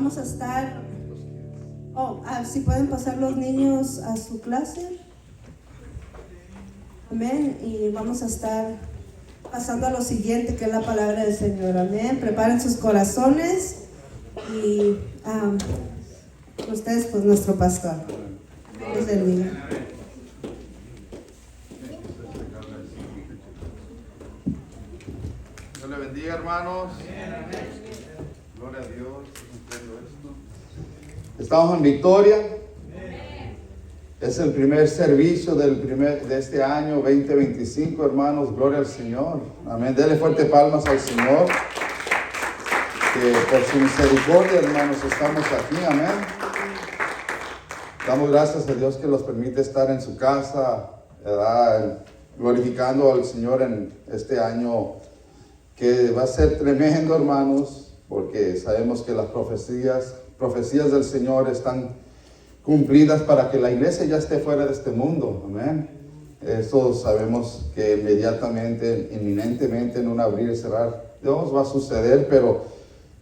vamos a estar, si pueden pasar los niños a su clase. Amén. Y vamos a estar pasando a lo siguiente, que es la palabra del Señor. Amén. Preparen sus corazones y ustedes, pues, nuestro pastor. Dios bendiga. Dios le bendiga, hermanos. Gloria a Dios. Estamos en victoria. Es el primer servicio de este año 2025, hermanos. Gloria al Señor. Amén. Dele fuerte palmas al Señor. Que por su misericordia, hermanos, estamos aquí. Amén. Damos gracias a Dios que nos permite estar en su casa, ¿verdad? Glorificando al Señor en este año que va a ser tremendo, hermanos, porque sabemos que las profecías del Señor están cumplidas para que la iglesia ya esté fuera de este mundo. Amén. Eso sabemos que inmediatamente, inminentemente, en un abrir y cerrar, Dios va a suceder, pero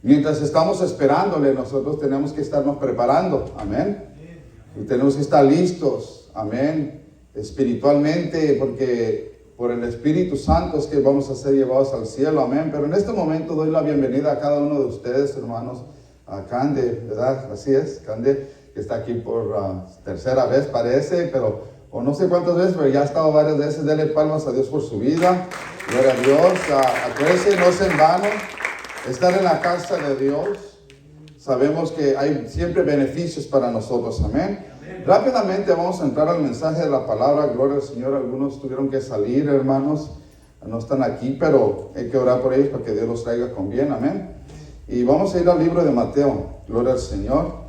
mientras estamos esperándole, nosotros tenemos que estarnos preparando. Amén. Y tenemos que estar listos. Amén. Espiritualmente, porque por el Espíritu Santo es que vamos a ser llevados al cielo. Amén. Pero en este momento doy la bienvenida a cada uno de ustedes, hermanos. A Cande, ¿verdad? Así es, Cande, que está aquí por tercera vez, parece, pero, o no sé cuántas veces, pero ya ha estado varias veces. Dele palmas a Dios por su vida. Gloria a Dios. Acuérdense, no es en vano estar en la casa de Dios. Sabemos que hay siempre beneficios para nosotros. Amén. Rápidamente vamos a entrar al mensaje de la palabra. Gloria al Señor. Algunos tuvieron que salir, hermanos. No están aquí, pero hay que orar por ellos para que Dios los traiga con bien. Amén. Y vamos a ir al libro de Mateo. Gloria al Señor.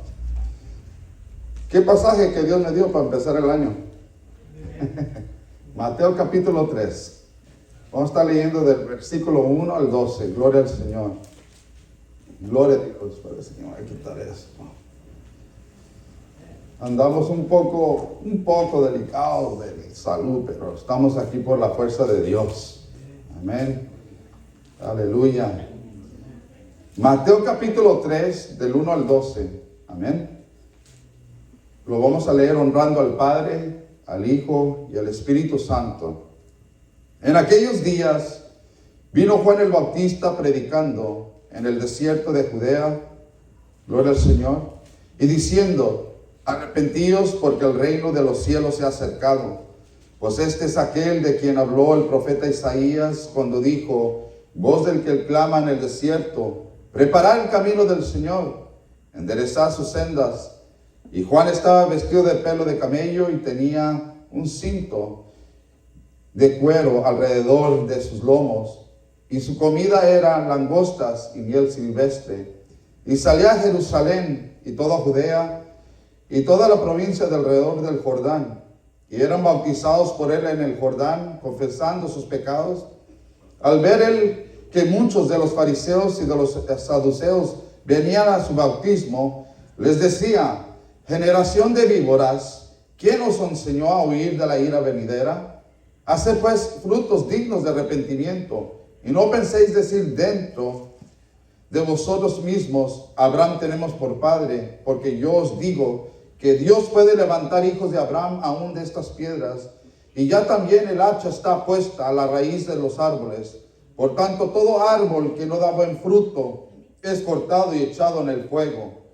¿Qué pasaje que Dios me dio para empezar el año? Mateo capítulo 3. Vamos a estar leyendo del versículo 1 al 12. Gloria al Señor. Gloria a Dios. Padre Señor, hay que quitar eso. Andamos un poco delicados de salud, pero estamos aquí por la fuerza de Dios. Amén. Aleluya. Mateo capítulo 3, del 1 al 12. Amén. Lo vamos a leer honrando al Padre, al Hijo y al Espíritu Santo. En aquellos días vino Juan el Bautista predicando en el desierto de Judea, gloria al Señor, y diciendo: arrepentíos, porque el reino de los cielos se ha acercado. Pues este es aquel de quien habló el profeta Isaías cuando dijo: voz del que clama en el desierto, preparad el camino del Señor, enderezad sus sendas. Y Juan estaba vestido de pelo de camello y tenía un cinto de cuero alrededor de sus lomos, y su comida era langostas y miel silvestre. Y salía a Jerusalén y toda Judea y toda la provincia de alrededor del Jordán, y eran bautizados por él en el Jordán, confesando sus pecados. Al ver él que muchos de los fariseos y de los saduceos venían a su bautismo, les decía: generación de víboras, ¿quién os enseñó a huir de la ira venidera? Haced pues frutos dignos de arrepentimiento, y no penséis decir dentro de vosotros mismos: Abraham tenemos por padre, porque yo os digo que Dios puede levantar hijos de Abraham aún de estas piedras. Y ya también el hacha está puesta a la raíz de los árboles. Por tanto, todo árbol que no da buen fruto es cortado y echado en el fuego.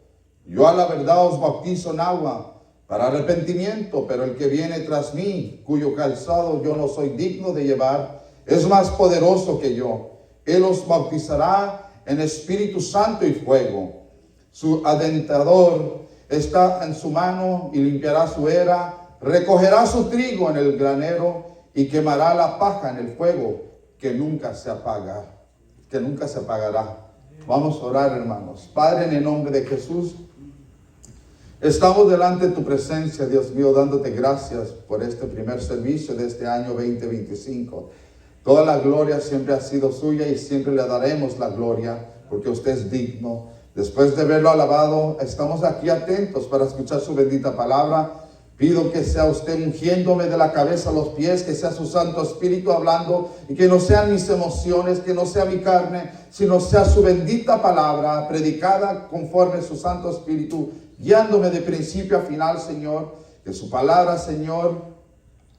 Yo a la verdad os bautizo en agua para arrepentimiento, pero el que viene tras mí, cuyo calzado yo no soy digno de llevar, es más poderoso que yo. Él os bautizará en Espíritu Santo y fuego. Su adentador está en su mano y limpiará su era, recogerá su trigo en el granero y quemará la paja en el fuego, que nunca se apagará. Vamos a orar, hermanos. Padre, en el nombre de Jesús, estamos delante de tu presencia, Dios mío, dándote gracias por este primer servicio de este año 2025. Toda la gloria siempre ha sido suya y siempre le daremos la gloria, porque usted es digno. Después de verlo alabado, estamos aquí atentos para escuchar su bendita palabra. Pido que sea usted ungiéndome de la cabeza a los pies, que sea su Santo Espíritu hablando y que no sean mis emociones, que no sea mi carne, sino sea su bendita palabra predicada conforme a su Santo Espíritu, guiándome de principio a final, Señor. Que su palabra, Señor,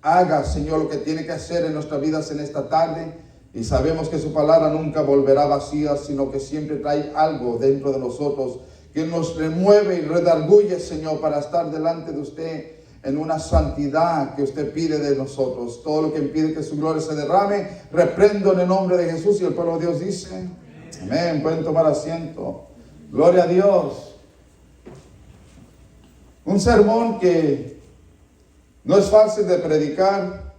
haga, Señor, lo que tiene que hacer en nuestras vidas en esta tarde. Y sabemos que su palabra nunca volverá vacía, sino que siempre trae algo dentro de nosotros que nos remueve y redarguye, Señor, para estar delante de usted en una santidad que usted pide de nosotros. Todo lo que impide que su gloria se derrame, reprendo en el nombre de Jesús. Y el pueblo de Dios dice, amén. Pueden tomar asiento. Gloria a Dios. Un sermón que no es fácil de predicar,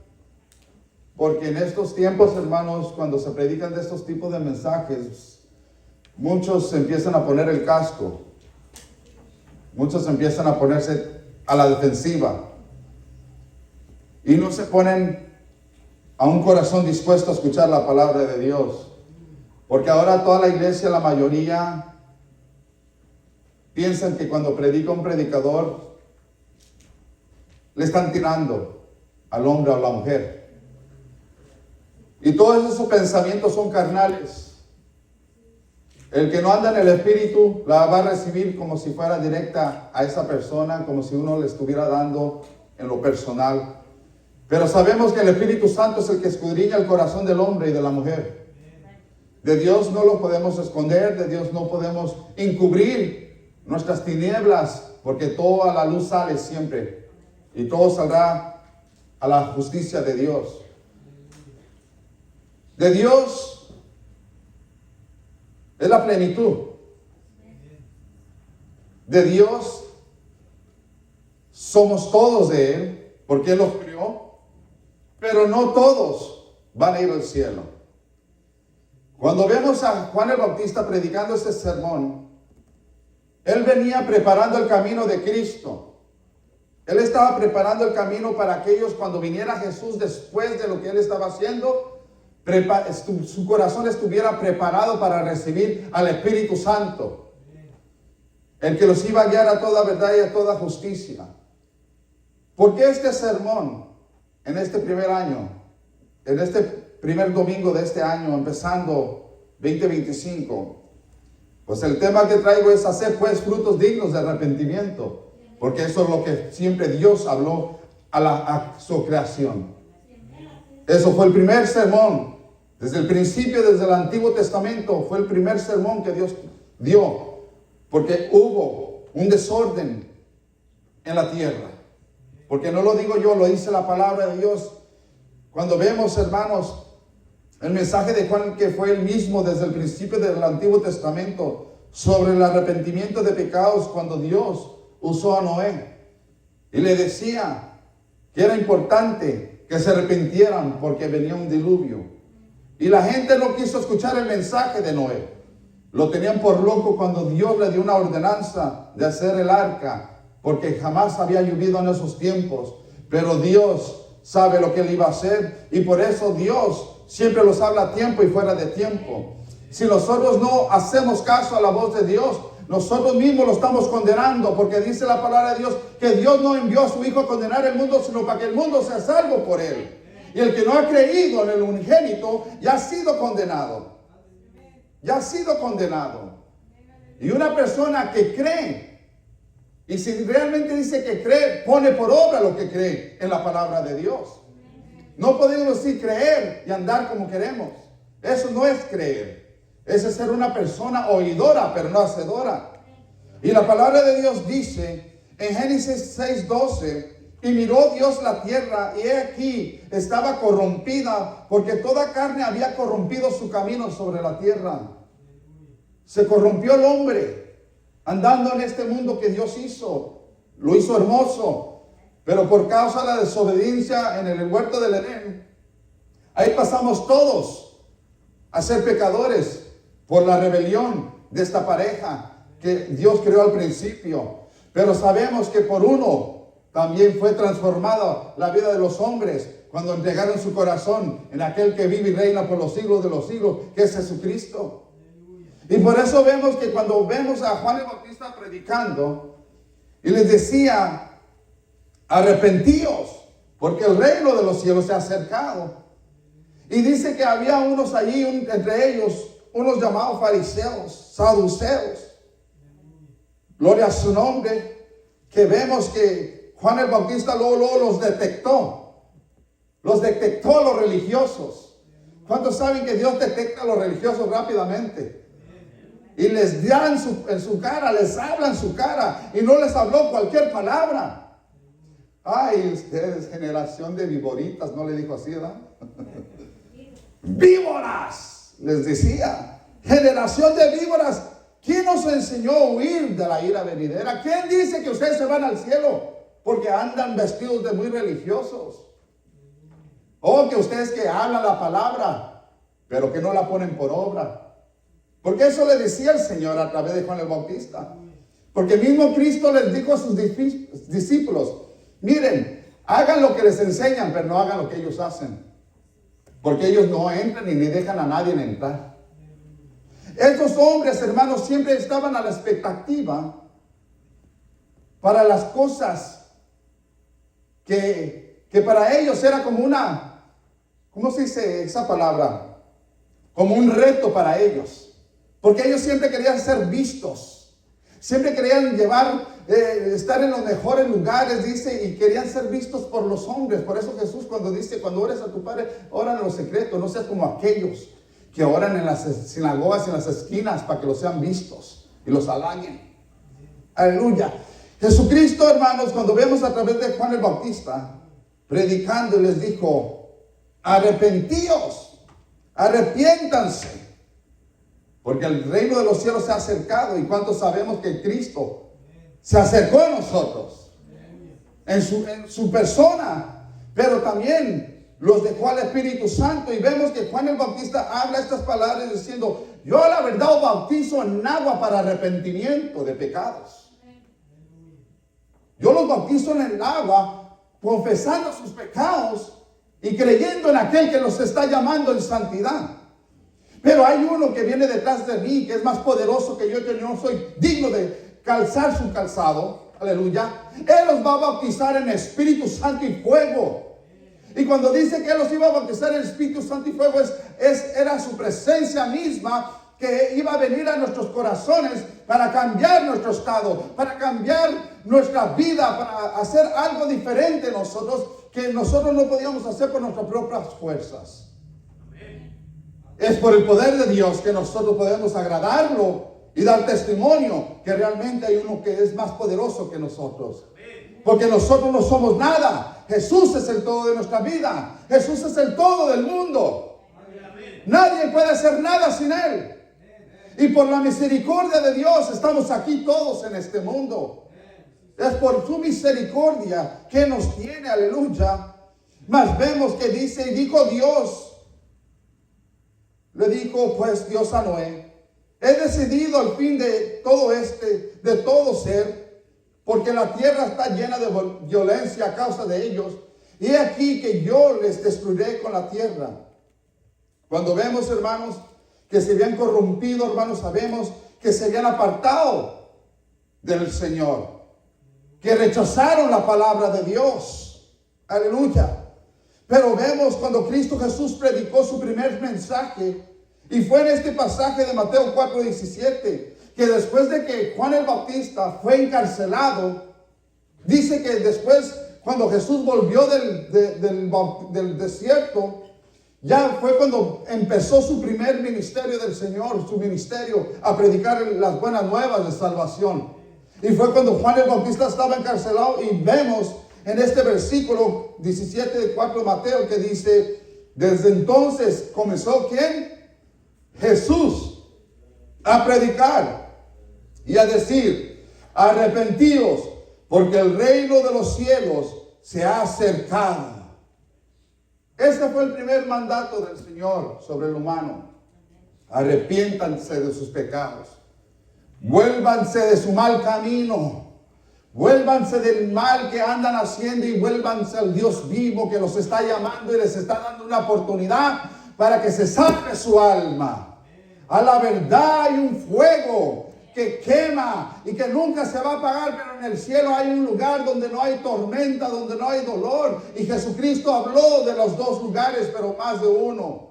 porque en estos tiempos, hermanos, cuando se predican de estos tipos de mensajes, muchos se empiezan a poner el casco. Muchos empiezan a ponerse a la defensiva y no se ponen a un corazón dispuesto a escuchar la palabra de Dios, porque ahora toda la iglesia, la mayoría, piensan que cuando predica un predicador le están tirando al hombre o a la mujer, y todos esos pensamientos son carnales. El que no anda en el Espíritu la va a recibir como si fuera directa a esa persona, como si uno le estuviera dando en lo personal. Pero sabemos que el Espíritu Santo es el que escudriña el corazón del hombre y de la mujer. De Dios no lo podemos esconder, de Dios no podemos encubrir nuestras tinieblas, porque todo a la luz sale siempre y todo saldrá a la justicia de Dios. De Dios es la plenitud. De Dios somos todos de Él, porque Él los creó, pero no todos van a ir al cielo. Cuando vemos a Juan el Bautista predicando este sermón, él venía preparando el camino de Cristo. Él estaba preparando el camino para aquellos cuando viniera Jesús después de lo que él estaba haciendo, su corazón estuviera preparado para recibir al Espíritu Santo, el que los iba a guiar a toda verdad y a toda justicia. ¿Por qué este sermón en este primer año, en este primer domingo de este año, empezando 2025? Pues el tema que traigo es hacer pues frutos dignos de arrepentimiento, porque eso es lo que siempre Dios habló a su creación. Eso fue el primer sermón. Desde el principio, desde el Antiguo Testamento, fue el primer sermón que Dios dio, porque hubo un desorden en la tierra. Porque no lo digo yo, lo dice la palabra de Dios. Cuando vemos, hermanos, el mensaje de Juan, que fue el mismo desde el principio del Antiguo Testamento, sobre el arrepentimiento de pecados, cuando Dios usó a Noé y le decía que era importante que se arrepintieran porque venía un diluvio. Y la gente no quiso escuchar el mensaje de Noé. Lo tenían por loco cuando Dios le dio una ordenanza de hacer el arca, porque jamás había llovido en esos tiempos. Pero Dios sabe lo que él iba a hacer, y por eso Dios siempre los habla a tiempo y fuera de tiempo. Si nosotros no hacemos caso a la voz de Dios, nosotros mismos lo estamos condenando, porque dice la palabra de Dios que Dios no envió a su Hijo a condenar el mundo, sino para que el mundo sea salvo por él. Y el que no ha creído en el unigénito ya ha sido condenado. Ya ha sido condenado. Y una persona que cree, y si realmente dice que cree, pone por obra lo que cree en la palabra de Dios. No podemos decir creer y andar como queremos. Eso no es creer. Eso es ser una persona oidora, pero no hacedora. Y la palabra de Dios dice en Génesis 6:12, y miró Dios la tierra, y he aquí estaba corrompida, porque toda carne había corrompido su camino sobre la tierra. Se corrompió el hombre andando en este mundo que Dios hizo. Lo hizo hermoso, pero por causa de la desobediencia en el huerto del Edén, ahí pasamos todos a ser pecadores por la rebelión de esta pareja que Dios creó al principio. Pero sabemos que por uno también fue transformada la vida de los hombres cuando entregaron su corazón en aquel que vive y reina por los siglos de los siglos, que es Jesucristo. Y por eso vemos que cuando vemos a Juan el Bautista predicando, y les decía arrepentíos, porque el reino de los cielos se ha acercado. Y dice que había unos allí, entre ellos, unos llamados fariseos, saduceos. Gloria a su nombre, que vemos que Juan el Bautista luego los detectó. Los detectó a los religiosos. ¿Cuántos saben que Dios detecta a los religiosos rápidamente? Y les dan en su cara, les habla en su cara, y no les habló cualquier palabra. Ay, ustedes, generación de víboritas, no le dijo así, ¿verdad? Víboras, les decía. Generación de víboras. ¿Quién nos enseñó a huir de la ira venidera? ¿Quién dice que ustedes se van al cielo? Porque andan vestidos de muy religiosos. O que ustedes que hablan la palabra, pero que no la ponen por obra. Porque eso le decía el Señor a través de Juan el Bautista. Porque mismo Cristo les dijo a sus discípulos, miren, hagan lo que les enseñan, pero no hagan lo que ellos hacen. Porque ellos no entran ni dejan a nadie entrar. Estos hombres, hermanos, siempre estaban a la expectativa para las cosas que para ellos era como una, ¿cómo se dice esa palabra? Como un reto para ellos. Porque ellos siempre querían ser vistos. Siempre querían estar en los mejores lugares, dice, y querían ser vistos por los hombres. Por eso Jesús cuando dice, cuando ores a tu Padre, ora en lo secreto, no seas como aquellos que oran en las sinagogas, en las esquinas, para que los sean vistos y los halaguen. Aleluya. Jesucristo, hermanos, cuando vemos a través de Juan el Bautista, predicando, les dijo, arrepentíos, arrepiéntanse, porque el reino de los cielos se ha acercado. ¿Y cuántos sabemos que Cristo se acercó a nosotros en su persona? Pero también los dejó al Espíritu Santo. Y vemos que Juan el Bautista habla estas palabras diciendo, yo a la verdad os bautizo en agua para arrepentimiento de pecados. Yo los bautizo en el agua, confesando sus pecados y creyendo en aquel que los está llamando en santidad. Pero hay uno que viene detrás de mí, que es más poderoso que yo no soy digno de calzar su calzado. Aleluya. Él los va a bautizar en Espíritu Santo y fuego. Y cuando dice que Él los iba a bautizar en Espíritu Santo y fuego, era su presencia misma que iba a venir a nuestros corazones para cambiar nuestro estado, para cambiar nuestra vida, para hacer algo diferente nosotros, que nosotros no podíamos hacer por nuestras propias fuerzas. Es por el poder de Dios que nosotros podemos agradarlo y dar testimonio que realmente hay uno que es más poderoso que nosotros. Porque nosotros no somos nada. Jesús es el todo de nuestra vida. Jesús es el todo del mundo. Nadie puede hacer nada sin Él. Y por la misericordia de Dios estamos aquí todos en este mundo. Es por su misericordia que nos tiene, aleluya. Mas vemos que dice, y dijo Dios, le dijo pues Dios a Noé, he decidido al fin de todo ser, porque la tierra está llena de violencia a causa de ellos, y he aquí que yo les destruiré con la tierra. Cuando vemos, hermanos, que se habían corrompido, hermanos, sabemos que se habían apartado del Señor, que rechazaron la palabra de Dios. Aleluya. Pero vemos cuando Cristo Jesús predicó su primer mensaje, y fue en este pasaje de Mateo 4:17, que después de que Juan el Bautista fue encarcelado, dice que después, cuando Jesús volvió del desierto, ya fue cuando empezó su primer ministerio del Señor, su ministerio a predicar las buenas nuevas de salvación. Y fue cuando Juan el Bautista estaba encarcelado, y vemos en este versículo 17 de 4 de Mateo que dice, desde entonces comenzó ¿quién? Jesús a predicar y a decir, arrepentidos, porque el reino de los cielos se ha acercado. Ese fue el primer mandato del Señor sobre el humano. Arrepiéntanse de sus pecados. Vuélvanse de su mal camino. Vuélvanse del mal que andan haciendo y vuélvanse al Dios vivo que los está llamando y les está dando una oportunidad para que se salve su alma. A la verdad hay un fuego que quema y que nunca se va a apagar, pero en el cielo hay un lugar donde no hay tormenta, donde no hay dolor. Y Jesucristo habló de los dos lugares, pero más de uno.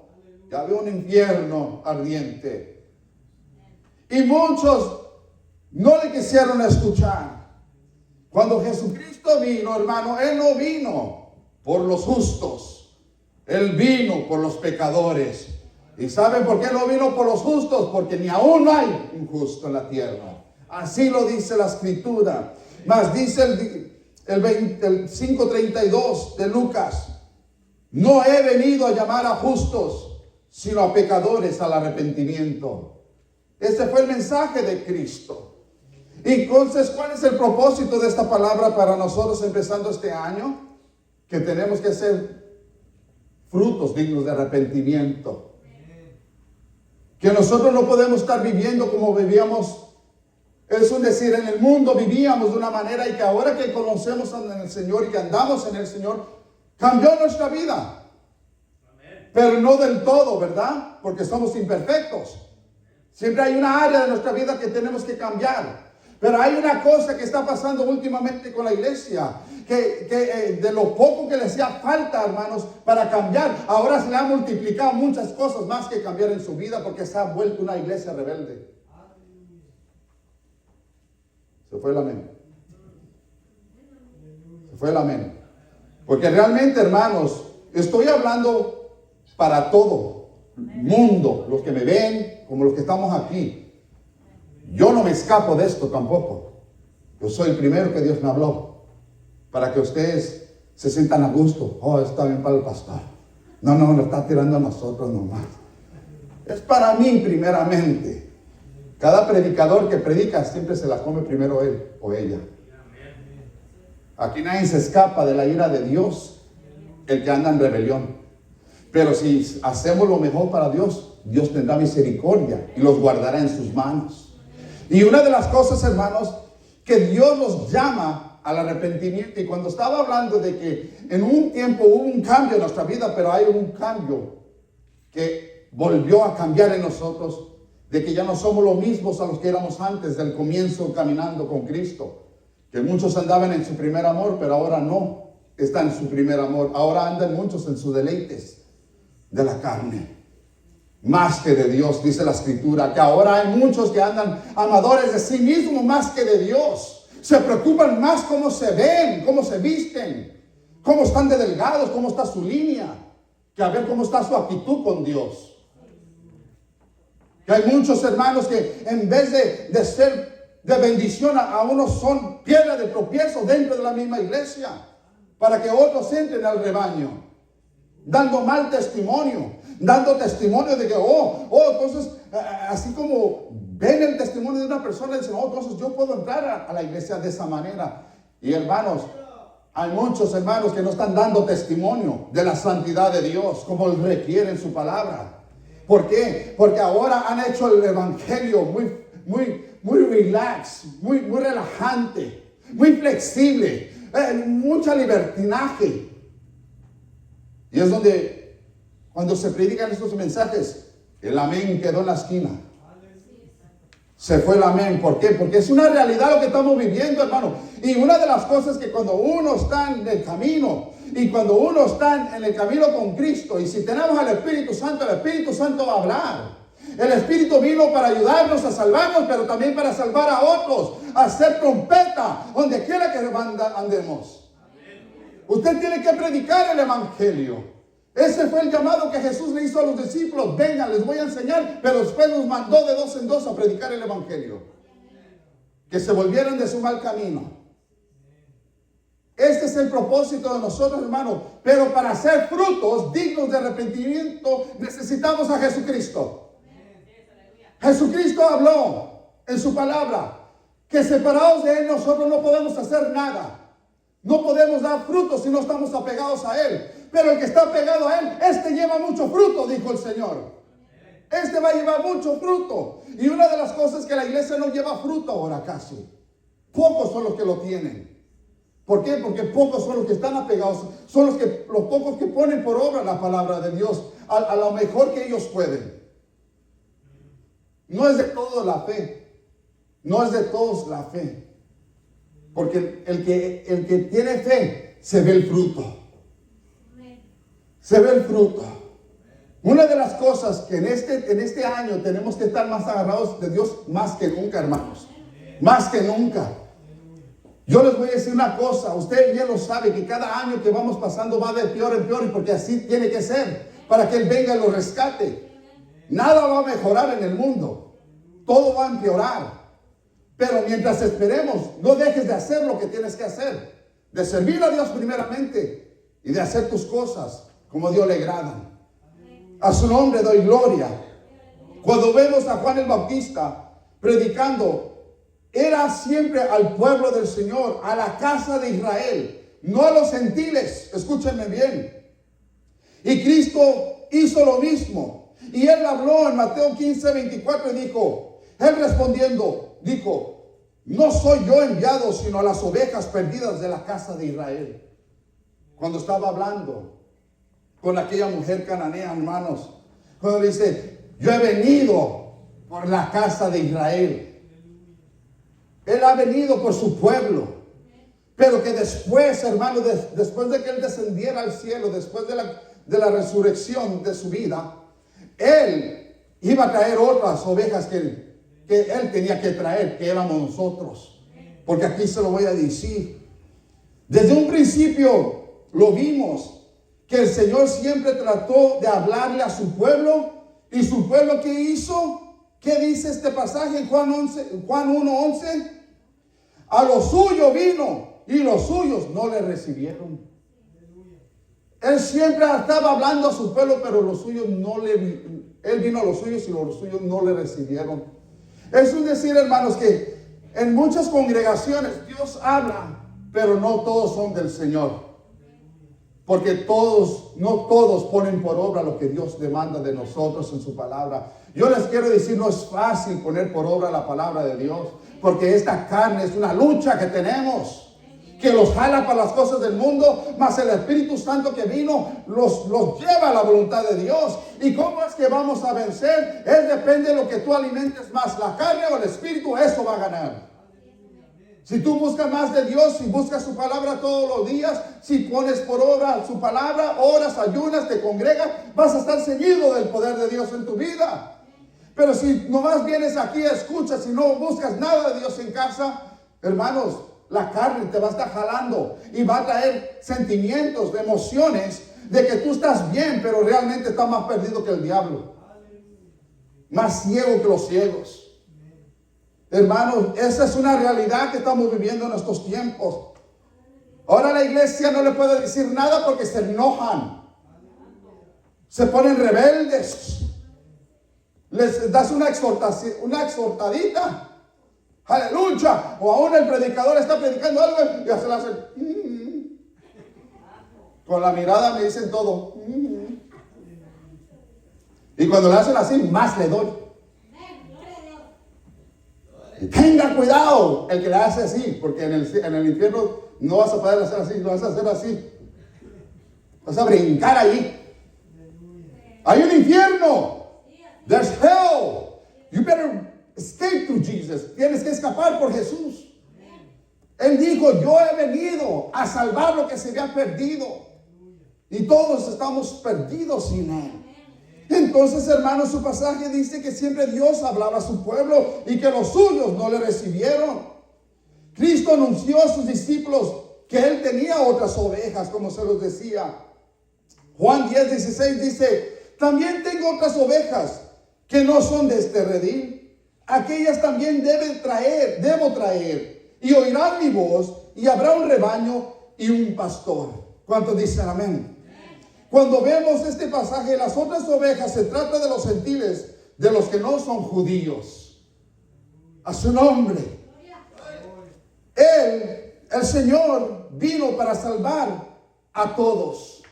Que había un infierno ardiente. Y muchos no le quisieron escuchar. Cuando Jesucristo vino, hermano, Él no vino por los justos. Él vino por los pecadores. ¿Y saben por qué no vino por los justos? Porque ni aún hay un justo en la tierra. Así lo dice la Escritura. Mas dice el 5:32 de Lucas: no he venido a llamar a justos, sino a pecadores al arrepentimiento. Ese fue el mensaje de Cristo. Entonces, ¿cuál es el propósito de esta palabra para nosotros empezando este año? Que tenemos que ser frutos dignos de arrepentimiento. Que nosotros no podemos estar viviendo como vivíamos. Es decir, en el mundo vivíamos de una manera y que ahora que conocemos en el Señor y que andamos en el Señor, cambió nuestra vida. Pero no del todo, ¿verdad? Porque somos imperfectos. Siempre hay una área de nuestra vida que tenemos que cambiar. Pero hay una cosa que está pasando últimamente con la iglesia, que de lo poco que le hacía falta, hermanos, para cambiar, ahora se le han multiplicado muchas cosas más que cambiar en su vida, porque se ha vuelto una iglesia rebelde. Se fue el amén. Se fue el amén. Porque realmente, hermanos, estoy hablando para todo el mundo, los que me ven, como los que estamos aquí. Yo no me escapo de esto tampoco. Yo soy el primero que Dios me habló. Para que ustedes se sientan a gusto. Oh, está bien para el pastor. No, lo está tirando a nosotros nomás. Es para mí primeramente. Cada predicador que predica siempre se la come primero él o ella. Aquí nadie se escapa de la ira de Dios, el que anda en rebelión. Pero si hacemos lo mejor para Dios, Dios tendrá misericordia y los guardará en sus manos. Y una de las cosas, hermanos, que Dios nos llama al arrepentimiento. Y cuando estaba hablando de que en un tiempo hubo un cambio en nuestra vida, pero hay un cambio que volvió a cambiar en nosotros, de que ya no somos los mismos a los que éramos antes del comienzo caminando con Cristo. Que muchos andaban en su primer amor, pero ahora no están en su primer amor. Ahora andan muchos en sus deleites de la carne. Más que de Dios, dice la Escritura, que ahora hay muchos que andan amadores de sí mismos más que de Dios. Se preocupan más cómo se ven, cómo se visten, cómo están de delgados, cómo está su línea, que a ver cómo está su actitud con Dios. Que hay muchos hermanos que en vez de ser de bendición a unos son piedra de tropiezo dentro de la misma iglesia, para que otros entren al rebaño, dando mal testimonio, dando testimonio de que, entonces, así como ven el testimonio de una persona, dicen, entonces yo puedo entrar a la iglesia de esa manera. Y hermanos, hay muchos hermanos que no están dando testimonio de la santidad de Dios, como él requiere en su palabra. ¿Por qué? Porque ahora han hecho el evangelio muy relax, muy relajante, muy flexible, mucha libertinaje. Y es donde, cuando se predican estos mensajes, el amén quedó en la esquina. Se fue el amén. ¿Por qué? Porque es una realidad lo que estamos viviendo, hermano. Y una de las cosas que cuando uno está en el camino, y cuando uno está en el camino con Cristo, y si tenemos al Espíritu Santo, el Espíritu Santo va a hablar. El Espíritu vino para ayudarnos a salvarnos, pero también para salvar a otros, a hacer trompeta donde quiera que andemos. Usted tiene que predicar el evangelio. Ese fue el llamado que Jesús le hizo a los discípulos. Vengan, les voy a enseñar, pero después los mandó de 2 en 2 a predicar el evangelio. Que se volvieran de su mal camino. Este es el propósito de nosotros, hermanos. Pero para hacer frutos dignos de arrepentimiento necesitamos a Jesucristo. Jesucristo habló en su palabra que separados de Él nosotros no podemos hacer nada. No podemos dar frutos si no estamos apegados a Él. Pero el que está apegado a Él, este lleva mucho fruto, dijo el Señor. Este va a llevar mucho fruto. Y una de las cosas que la iglesia no lleva fruto ahora casi. Pocos son los que lo tienen. ¿Por qué? Porque pocos son los que están apegados. Son los pocos que ponen por obra la palabra de Dios a lo mejor que ellos pueden. No es de todo la fe. no es de todos la fe. Porque el que tiene fe, se ve el fruto. Se ve el fruto. Una de las cosas que en este año tenemos que estar más agarrados de Dios más que nunca, hermanos. Más que nunca. Yo les voy a decir una cosa, usted bien lo sabe, que cada año que vamos pasando va de peor en peor, y porque así tiene que ser, para que Él venga y lo rescate. Nada va a mejorar en el mundo, todo va a empeorar. Pero mientras esperemos, no dejes de hacer lo que tienes que hacer, de servir a Dios primeramente y de hacer tus cosas como a Dios le agradan. A su nombre doy gloria. Cuando vemos a Juan el Bautista predicando, era siempre al pueblo del Señor, a la casa de Israel, no a los gentiles. Escúchenme bien. Y Cristo hizo lo mismo. Y Él habló en Mateo 15:24 y dijo, Él respondiendo, dijo, no soy yo enviado, sino a las ovejas perdidas de la casa de Israel. Cuando estaba hablando con aquella mujer cananea, hermanos, cuando le dice, yo he venido por la casa de Israel. Él ha venido por su pueblo. Pero que después, hermano, después de que Él descendiera al cielo, después de la resurrección de su vida, Él iba a traer otras ovejas que Él tenía que traer, que éramos nosotros. Porque aquí se lo voy a decir. Desde un principio lo vimos, que el Señor siempre trató de hablarle a su pueblo. ¿Y su pueblo qué hizo? ¿Qué dice este pasaje en Juan 1:11? A lo suyo vino y los suyos no le recibieron. Él siempre estaba hablando a su pueblo, pero los suyos Él vino a los suyos y los suyos no le recibieron. Es decir, hermanos, que en muchas congregaciones Dios habla, pero no todos son del Señor. Porque no todos ponen por obra lo que Dios demanda de nosotros en su palabra. Yo les quiero decir, no es fácil poner por obra la palabra de Dios, porque esta carne es una lucha que tenemos, que los jala para las cosas del mundo, mas el Espíritu Santo que vino los lleva a la voluntad de Dios. ¿Y cómo es que vamos a vencer? Depende de lo que tú alimentes más, la carne o el Espíritu, eso va a ganar. Si tú buscas más de Dios, si buscas su palabra todos los días, si pones por obra su palabra, oras, ayunas, te congregas, vas a estar seguido del poder de Dios en tu vida. Pero si nomás vienes aquí, escuchas y no buscas nada de Dios en casa, hermanos, la carne te va a estar jalando y va a traer sentimientos, emociones de que tú estás bien, pero realmente estás más perdido que el diablo. Más ciego que los ciegos. Hermanos, esa es una realidad que estamos viviendo en estos tiempos. Ahora la iglesia no le puede decir nada porque se enojan. Se ponen rebeldes. Les das una exhortadita. Aleluya. O aún el predicador está predicando algo y ya se le hacen. Con la mirada me dicen todo. Y cuando le hacen así, más le doy. Tenga cuidado el que le hace así, porque en el infierno no vas a poder hacer así, lo vas a hacer así. Vas a brincar ahí. Hay un infierno. There's hell. You better escape through Jesus. Tienes que escapar por Jesús. Él dijo, yo he venido a salvar lo que se había perdido. Y todos estamos perdidos sin Él. Entonces, hermanos, su pasaje dice que siempre Dios hablaba a su pueblo y que los suyos no le recibieron. Cristo anunció a sus discípulos que Él tenía otras ovejas, como se los decía. Juan 10:16 dice, también tengo otras ovejas que no son de este redil. Aquellas también debo traer, y oirán mi voz, y habrá un rebaño y un pastor. ¿Cuántos dicen amén? Cuando vemos este pasaje, las otras ovejas, se trata de los gentiles, de los que no son judíos. A su nombre. El Señor, vino para salvar a todos.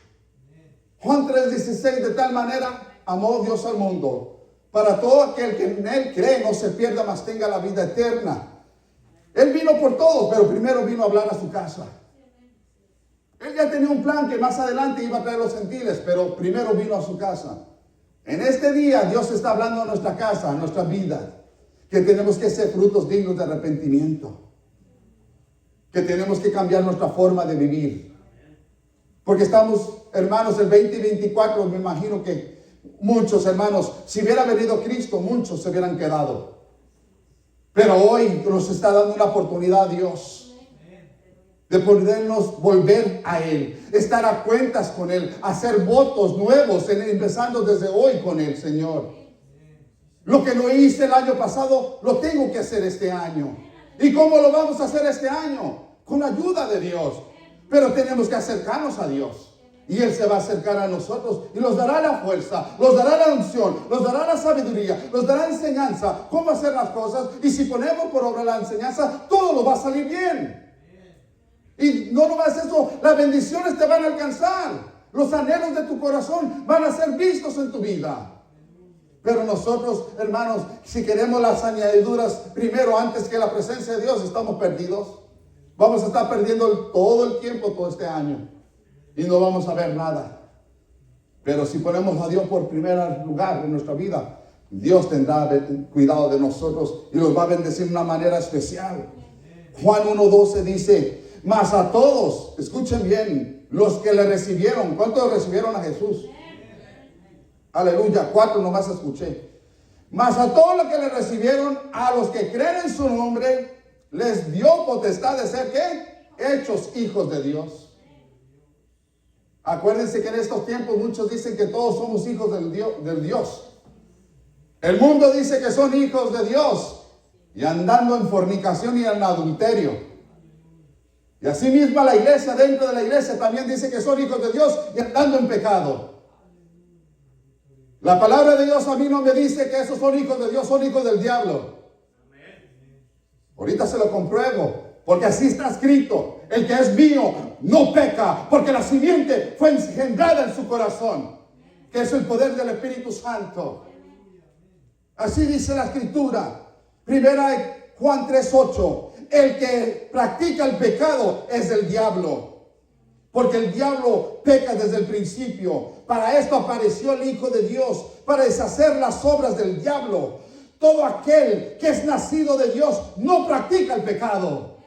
Juan 3:16, de tal manera amó Dios al mundo, para todo aquel que en Él cree no se pierda, mas tenga la vida eterna. Él vino por todos, pero primero vino a hablar a su casa. Él ya tenía un plan que más adelante iba a traer los gentiles, pero primero vino a su casa. En este día Dios está hablando a nuestra casa, a nuestra vida. que tenemos que ser frutos dignos de arrepentimiento, que tenemos que cambiar nuestra forma de vivir. Porque estamos, hermanos, el 2024, me imagino que muchos hermanos, si hubiera venido Cristo, muchos se hubieran quedado. Pero hoy nos está dando una oportunidad Dios de podernos volver a Él, estar a cuentas con Él, hacer votos nuevos, empezando desde hoy con Él, Señor. Lo que no hice el año pasado, lo tengo que hacer este año. ¿Y cómo lo vamos a hacer este año? Con la ayuda de Dios. Pero tenemos que acercarnos a Dios. Y Él se va a acercar a nosotros y nos dará la fuerza, nos dará la unción, nos dará la sabiduría, nos dará enseñanza, cómo hacer las cosas. Y si ponemos por obra la enseñanza, todo lo va a salir bien. Y no nomás eso, las bendiciones te van a alcanzar. Los anhelos de tu corazón van a ser vistos en tu vida. Pero nosotros, hermanos, si queremos las añadiduras primero antes que la presencia de Dios, estamos perdidos. Vamos a estar perdiendo todo el tiempo, todo este año. Y no vamos a ver nada. Pero si ponemos a Dios por primer lugar en nuestra vida, Dios tendrá cuidado de nosotros y nos va a bendecir de una manera especial. Juan 1:12 dice, mas a todos, escuchen bien, los que le recibieron, ¿cuántos recibieron a Jesús? Aleluya, 4 nomás escuché. Mas a todos los que le recibieron, a los que creen en su nombre, les dio potestad de ser, ¿qué? Hechos hijos de Dios. Acuérdense que en estos tiempos muchos dicen que todos somos hijos del Dios. El mundo dice que son hijos de Dios y andando en fornicación y en adulterio. Y así misma la iglesia, dentro de la iglesia, también dice que son hijos de Dios y andando en pecado. La palabra de Dios a mí no me dice que esos son hijos de Dios, son hijos del diablo. Ahorita se lo compruebo, porque así está escrito. El que es mío no peca, porque la simiente fue engendrada en su corazón, que es el poder del Espíritu Santo. Así dice la escritura. Primera Juan 3:8. El que practica el pecado es del diablo, porque el diablo peca desde el principio. Para esto apareció el Hijo de Dios, para deshacer las obras del diablo. Todo aquel que es nacido de Dios no practica el pecado.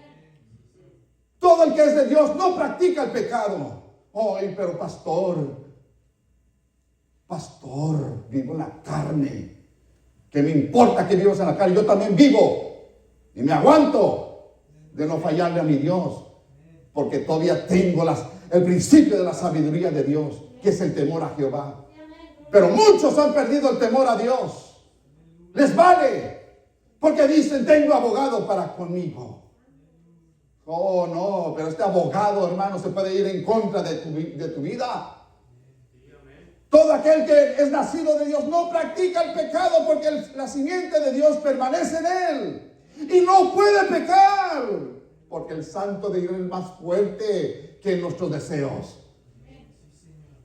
Todo el que es de Dios no practica el pecado. Ay, pero pastor, vivo en la carne. ¿Qué me importa que vivas en la carne? Yo también vivo y me aguanto de no fallarle a mi Dios, porque todavía tengo el principio de la sabiduría de Dios, que es el temor a Jehová. Pero muchos han perdido el temor a Dios. Les vale, porque dicen, tengo abogado para conmigo. Oh, no, pero este abogado, hermano, se puede ir en contra de tu vida. Todo aquel que es nacido de Dios no practica el pecado, porque la simiente de Dios permanece en él. Y no puede pecar, porque el santo de Israel es más fuerte que nuestros deseos.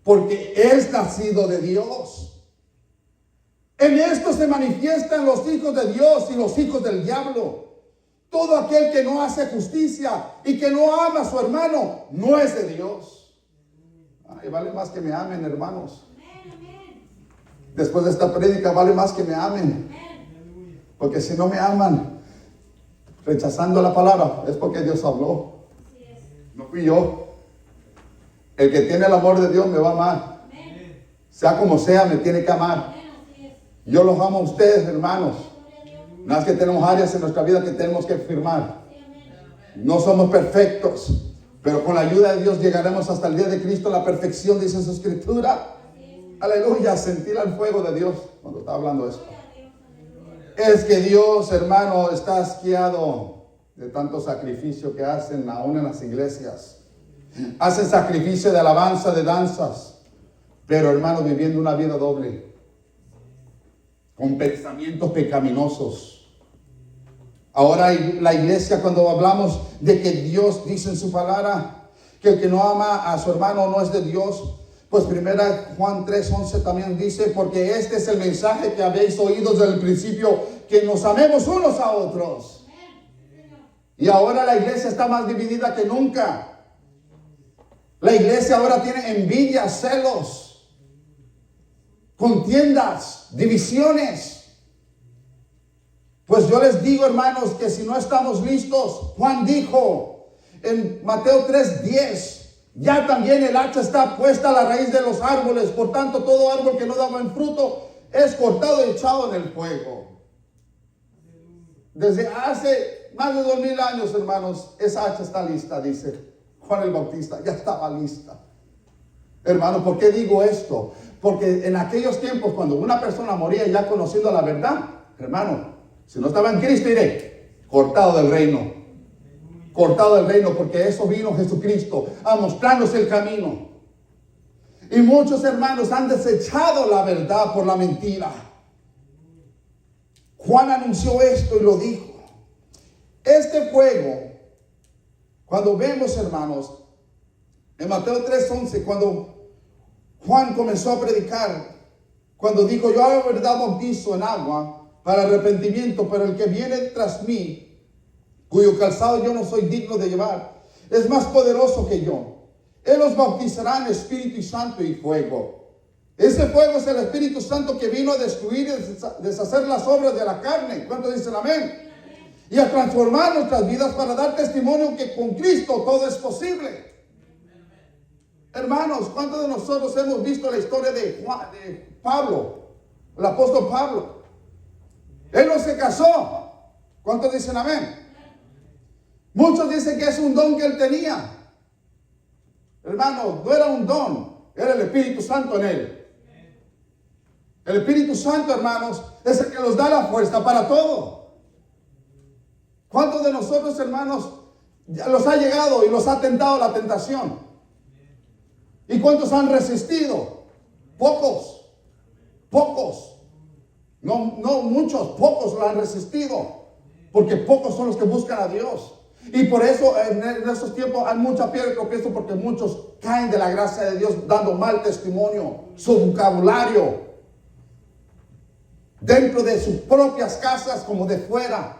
Porque es nacido de Dios. En esto se manifiestan los hijos de Dios y los hijos del diablo. Todo aquel que no hace justicia y que no ama a su hermano no es de Dios. Ay, vale más que me amen, hermanos. Después de esta prédica vale más que me amen. Porque si no me aman, rechazando la palabra, es porque Dios habló. No fui yo. El que tiene el amor de Dios me va a amar. Sea como sea, me tiene que amar. Yo los amo a ustedes, hermanos. Nada más que tenemos áreas en nuestra vida que tenemos que firmar. No somos perfectos, pero con la ayuda de Dios llegaremos hasta el día de Cristo, la perfección, dice su escritura. Aleluya, sentir el fuego de Dios cuando está hablando esto. Es que Dios, hermano, está asqueado de tanto sacrificio que hacen aún en las iglesias. Hacen sacrificio de alabanza, de danzas, pero, hermano, viviendo una vida doble, con pensamientos pecaminosos. Ahora la iglesia, cuando hablamos de que Dios dice en su palabra que el que no ama a su hermano no es de Dios, pues primera Juan 3:11 también dice, porque este es el mensaje que habéis oído desde el principio, que nos amemos unos a otros. Y ahora la iglesia está más dividida que nunca. La iglesia ahora tiene envidia, celos, contiendas, divisiones. Pues yo les digo, hermanos, que si no estamos listos, Juan dijo en Mateo 3:10, ya también el hacha está puesta a la raíz de los árboles, por tanto todo árbol que no da buen fruto es cortado y echado en el fuego. Desde hace más de 2000 años, hermanos, esa hacha está lista, dice Juan el Bautista, ya estaba lista. Hermano, ¿por qué digo esto? Porque en aquellos tiempos, cuando una persona moría ya conociendo la verdad, hermano, si no estaba en Cristo, iré cortado del reino. Cortado del reino, porque eso vino Jesucristo a mostrarnos el camino. Y muchos hermanos han desechado la verdad por la mentira. Juan anunció esto y lo dijo. Este fuego, cuando vemos, hermanos, en Mateo 3:11, cuando Juan comenzó a predicar, cuando dijo, yo a verdad bautizo en agua para arrepentimiento, pero el que viene tras mí, cuyo calzado yo no soy digno de llevar, es más poderoso que yo. Él los bautizará en Espíritu Santo y fuego. Ese fuego es el Espíritu Santo que vino a destruir y deshacer las obras de la carne. ¿Cuántos dicen amén? Y a transformar nuestras vidas para dar testimonio que con Cristo todo es posible. Hermanos, ¿cuántos de nosotros hemos visto la historia de Pablo, el apóstol Pablo? Él no se casó. ¿Cuántos dicen amén? Muchos dicen que es un don que él tenía. Hermanos, no era un don, era el Espíritu Santo en él. El Espíritu Santo, hermanos, es el que nos da la fuerza para todo. ¿Cuántos de nosotros, hermanos, ya los ha llegado y los ha tentado la tentación? ¿Y cuántos han resistido? Pocos. No muchos, pocos lo han resistido. Porque pocos son los que buscan a Dios. Y por eso en estos tiempos hay mucha piedra de tropiezo, porque muchos caen de la gracia de Dios dando mal testimonio, su vocabulario, dentro de sus propias casas como de fuera.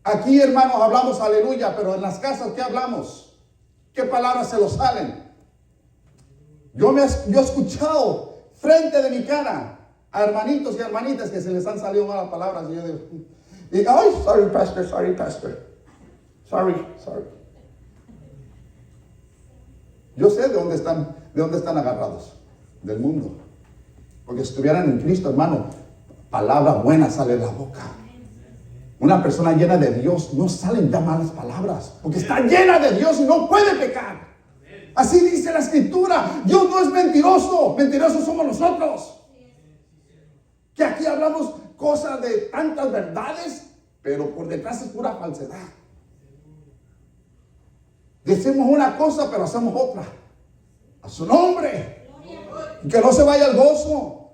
Aquí, hermanos, hablamos aleluya, pero en las casas, ¿qué hablamos? ¿Qué palabras se los salen? Yo he escuchado frente de mi cara a hermanitos y hermanitas que se les han salido malas palabras y yo digo, ay, sorry pastor. Sorry. Yo sé de dónde están agarrados, del mundo. Porque si estuvieran en Cristo, hermano, palabra buena sale de la boca. Una persona llena de Dios no salen ya malas palabras, porque está llena de Dios y no puede pecar. Así dice la Escritura. Dios no es mentiroso, mentirosos somos nosotros. Que aquí hablamos cosas de tantas verdades, pero por detrás es pura falsedad. Decimos una cosa, pero hacemos otra. A su nombre. Que no se vaya el gozo.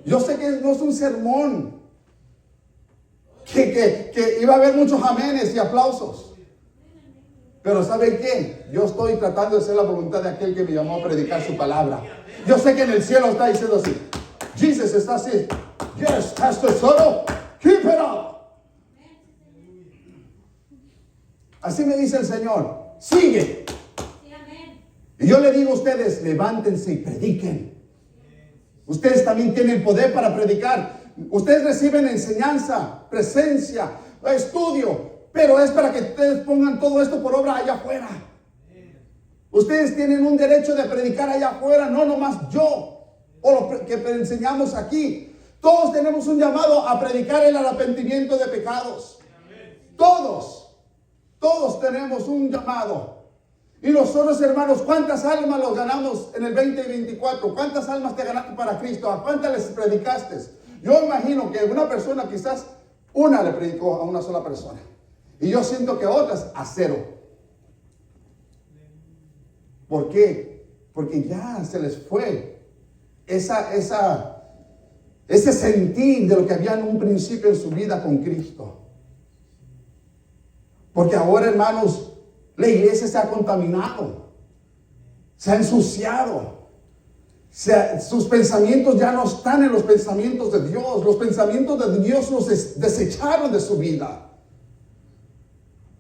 Yo sé que no es un sermón. Que iba a haber muchos amenes y aplausos. Pero ¿saben qué? Yo estoy tratando de hacer la voluntad de aquel que me llamó a predicar su palabra. Yo sé que en el cielo está diciendo así. Jesus está así. Yes, Pastor Soto, keep it up. Así me dice el Señor. Sigue. Y yo le digo a ustedes, levántense y prediquen. Ustedes también tienen poder para predicar. Ustedes reciben enseñanza, presencia, estudio, pero es para que ustedes pongan todo esto por obra allá afuera. Ustedes tienen un derecho de predicar allá afuera, no nomás yo o lo que enseñamos aquí. Todos tenemos un llamado a predicar el arrepentimiento de pecados. Todos tenemos un llamado. Y nosotros, hermanos, ¿cuántas almas los ganamos en el 2024? ¿Cuántas almas te ganaste para Cristo? ¿A cuántas les predicaste? Yo imagino que una persona, quizás una le predicó a una sola persona. Y yo siento que otras a 0. ¿Por qué? Porque ya se les fue ese sentir de lo que había en un principio en su vida con Cristo. Porque ahora, hermanos, la iglesia se ha contaminado, se ha ensuciado. Sus pensamientos ya no están en los pensamientos de Dios. Los pensamientos de Dios los desecharon de su vida.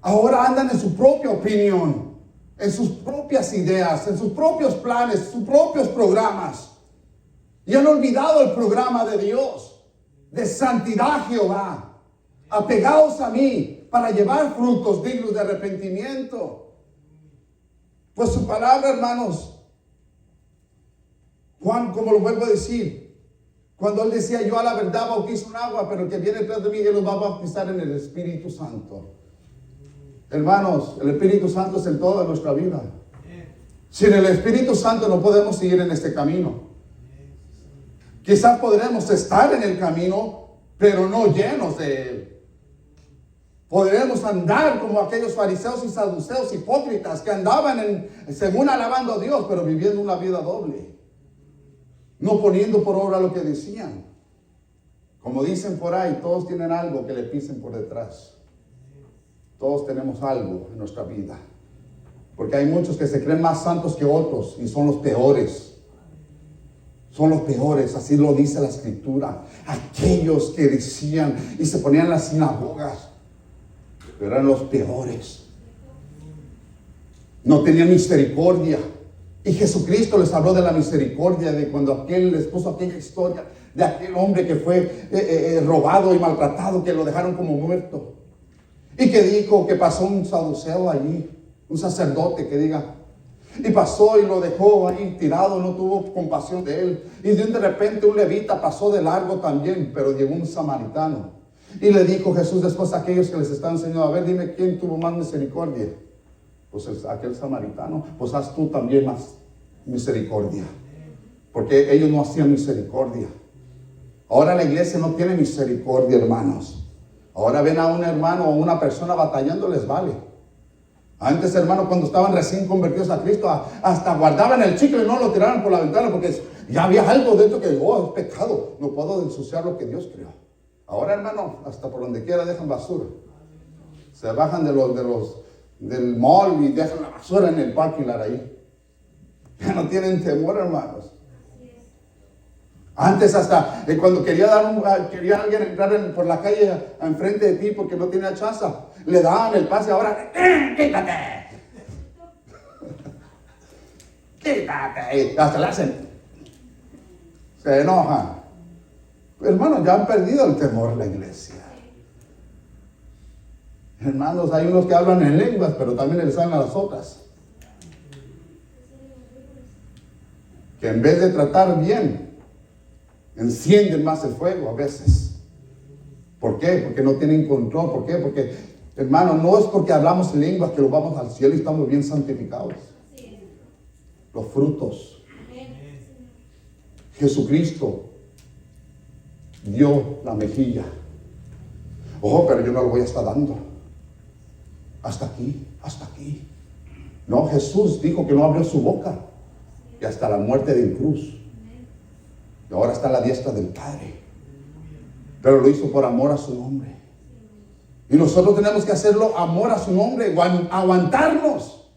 Ahora andan en su propia opinión, en sus propias ideas, en sus propios planes, sus propios programas. Y han olvidado el programa de Dios. de santidad, Jehová. Apegaos a mí para llevar frutos dignos de arrepentimiento. Pues su palabra, hermanos, Juan, como lo vuelvo a decir, cuando él decía, yo a la verdad bautizo en agua, pero el que viene detrás de mí, él los va a bautizar en el Espíritu Santo. Hermanos, el Espíritu Santo es el todo de nuestra vida. Sin el Espíritu Santo no podemos seguir en este camino. Quizás podremos estar en el camino, pero no llenos de él. Podremos andar como aquellos fariseos y saduceos hipócritas que andaban según alabando a Dios, pero viviendo una vida doble. No poniendo por obra lo que decían. Como dicen por ahí, todos tienen algo que le pisen por detrás. Todos tenemos algo en nuestra vida. Porque hay muchos que se creen más santos que otros y son los peores. Son los peores, así lo dice la Escritura. Aquellos que decían y se ponían en las sinagogas, pero eran los peores. No tenían misericordia. Y Jesucristo les habló de la misericordia, de cuando aquel les puso aquella historia de aquel hombre que fue robado y maltratado, que lo dejaron como muerto. Y que dijo que pasó un saduceo allí, un sacerdote que diga, y pasó y lo dejó ahí tirado, no tuvo compasión de él. Y de repente un levita pasó de largo también, pero llegó un samaritano. Y le dijo Jesús después a aquellos que les estaban enseñando, a ver, dime quién tuvo más misericordia. Pues aquel samaritano, pues haz tú también más misericordia. Porque ellos no hacían misericordia. Ahora la iglesia no tiene misericordia, hermanos. Ahora ven a un hermano o una persona batallando, les vale. Antes, hermano, cuando estaban recién convertidos a Cristo, hasta guardaban el chicle y no lo tiraban por la ventana porque ya había algo dentro que, oh, es pecado, no puedo ensuciar lo que Dios creó. Ahora, hermano, hasta por donde quiera dejan basura. Se bajan del mall y dejan la basura en el parking lot ahí. Ya no tienen temor, hermanos. Antes hasta cuando quería alguien entrar por la calle enfrente de ti porque no tenía chance, le daban el pase. Ahora, quítate. Quítate. Hasta le hacen. Se enojan. Hermanos, ya han perdido el temor la iglesia. Hermanos, hay unos que hablan en lenguas, pero también les salen a las otras. Que en vez de tratar bien, encienden más el fuego a veces. ¿Por qué? Porque no tienen control. ¿Por qué? Porque, hermano, no es porque hablamos en lenguas que lo vamos al cielo y estamos bien santificados. Los frutos. Jesucristo dio la mejilla. Oh, pero yo no lo voy a estar dando. Hasta aquí, hasta aquí. No, Jesús dijo que no abrió su boca. Y hasta la muerte de cruz. Y ahora está a la diestra del Padre. Pero lo hizo por amor a su nombre. Y nosotros tenemos que hacerlo amor a su nombre. Aguantarnos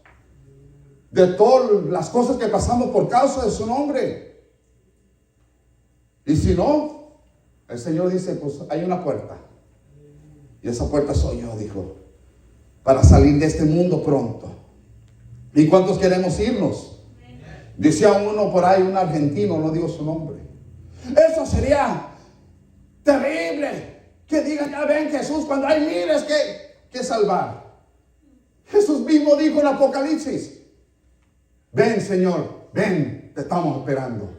de todas las cosas que pasamos por causa de su nombre. Y si no, el Señor dice, pues hay una puerta. Y esa puerta soy yo, dijo. Para salir de este mundo pronto. ¿Y cuántos queremos irnos? Decía uno por ahí, un argentino, no digo su nombre. Eso sería terrible. Que digan, ya ven Jesús, cuando hay miles que salvar. Jesús mismo dijo en Apocalipsis, ven Señor, ven, te estamos esperando.